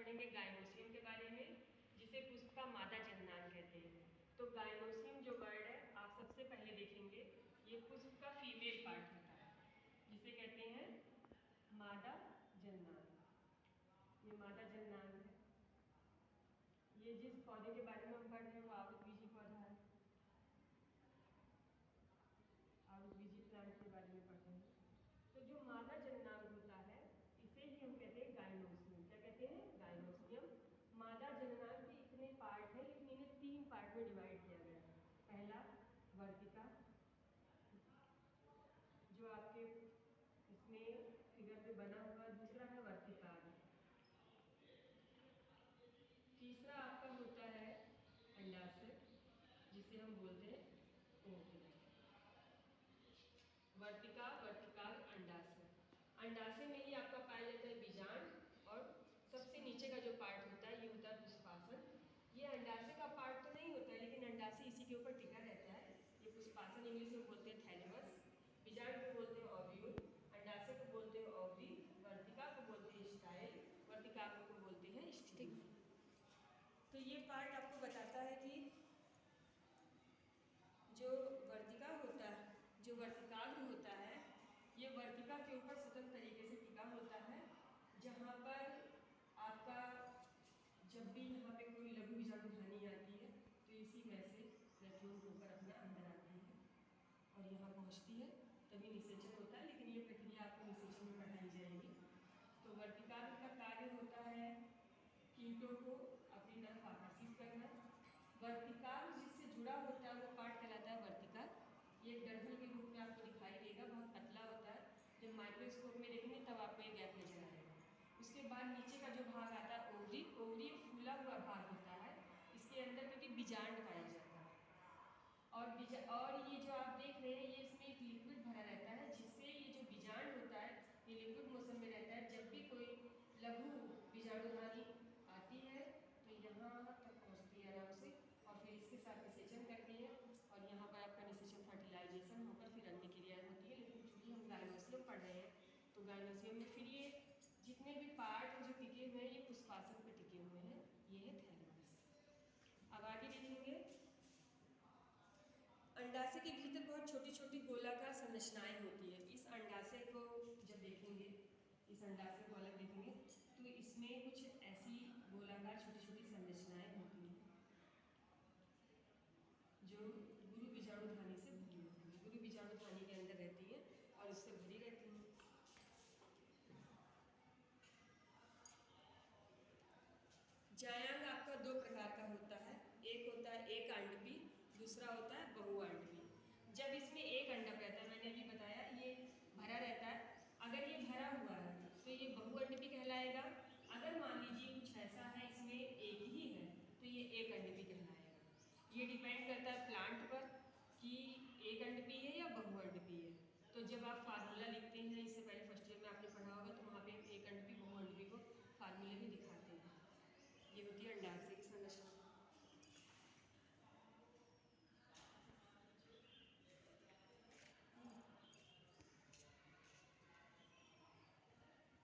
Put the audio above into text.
पढ़ेंगे गायनोसियम के बारे में, जिसे पुष्प का मादा जननांग कहते हैं। तो गायनोसियम जो वर्ड है आप सबसे पहले देखेंगे, ये पुष्प का फीमेल पार्ट होता है, जिसे कहते हैं मादा जननांग। ये मादा जननांग है। ये जिस पौधे के बारे में हम पढ़ रहे हैं वो आवृतबीजी पौधा है, आवृतबीजी प्लांट के बारे में पढ़ रहे हैं। तो जो मादा जननांग होता है इसे ही हम कहते हैं गायनोसियम। क्या कहते हैं? गायनोसियम। मादा जननांग के इतने पार्ट हैं, लेकिन इन्हें 3 पार्ट में डिवाइड किया गया है। पहला वर्तिका, जो आपके इसमें फिगर में बना हुआ, दूसरा है वर्तिकाग्र, तीसरा आपका होता है अंडाशय, जिसे हम बोलते हैं ओवरी। वर्तिका, वर्तिकाग्र, अंडाशय। अंडाशय में ही आपका पाया जाता है बीजांड, और सबसे नीचे का जो पार्ट होता है ये होता है पुष्पासन। ये अंडाशय का पार्ट तो नहीं होता है, लेकिन अंडाशय इसी के ऊपर टिका रहता है। ये पुष्पासन इंग्लिश में बोलते हैं थैलेमस, बीजांड को बोलते हैं ओव्यूल, अंडाशय को बोलते हैं ओवरी, वर्तिका को बोलते हैं स्टाइल, वर्तिकाग्र को बोलते हैं स्टिग्मा। तो ये पार्ट आपको बताता है कि जो वर्तिका होता है, जो वर्तिकाग्र होता है, ये वर्तिका के ऊपर स्वतंत्र तरीके से टिका होता है, जहाँ पर आपका जब भी यहाँ पे कोई लघु बीजाणु ध्वनि आती है तो इसी में से प्रत्युन होकर अपना अंदर आती है और यहाँ पहुँचती है, तभी निषेचन होता है। लेकिन ये प्रक्रिया आपको निषेचन में पढ़ाई जाएगी। तो वर्तिकाग्र का कार्य होता है कीटों को अपनी तरफ आकर्षित करना। वर्तिकाग्र जिससे जुड़ा होता है वो पार्ट कहलाता है वर्तिका। ये डंठल के रूप में आपको दिखाई देगा, बहुत पतला होता है। जब माइक्रोस्कोप में देखेंगे तब आपको ये गैप नजर आएगा। उसके बाद नीचे का जो भाग आता है ओवरी, ओवरी एक फूला हुआ भाग होता है, इसके अंदर क्योंकि बीजांड पाया जाता है। और ये जो आप देख रहे हैं ये इसमें एक लिक्विड भरा रहता है, जिससे ये जो बीजांड होता है ये लिक्विड मोशन में रहता है। जब भी कोई लघु बीजाणु ध्वनि आती है तो यहाँ तक पहुँचती है आराम से, और फिर इसके साथ निषेचन करती है, और यहाँ पर आपका निषेचन फर्टिलाइजेशन होकर फिर अंत क्रिया होती है। लेकिन चूँकि हम गायनोसियम पढ़ रहे हैं तो गायनोसियम में फिर ये जितने भी पार्ट जो टिके हुए हैं ये पुष्पासन पे टिके हुए हैं। ये है थैलेमस। अब आगे देखेंगे, अंडाशय के भीतर बहुत छोटी छोटी गोलाकार संरचनाएं होती है। इस अंडाशय को जब देखेंगे, इस अंडाशय को अलग देखेंगे तो इसमें कुछ ऐसी गोलाकार छोटी छोटी संरचनाएं होती हैं जो गुरु बीजाणु ध्वनि से भरी होती है। गुरु बीजाणु ध्वनि के अंदर रहती है और उससे भरी रहती है। जायांग आपका 2 प्रकार का होता है, एक होता है एक अंडपी, दूसरा होता है बहुअंडपी। जब इसमें एक अंडक रहता है, मैंने अभी बताया ये भरा रहता है, अगर ये भरा हुआ है तो ये बहुअंडपी कहलाएगा। अगर मान लीजिए कुछ ऐसा है इसमें एक ही है तो ये एक अंडपी कहलाएगा। ये डिपेंड करता है प्लांट पर कि एक अंडपी है या बहुअंडपी है। तो जब आप फार्मूला लिखते हैं, इससे पहले फर्स्ट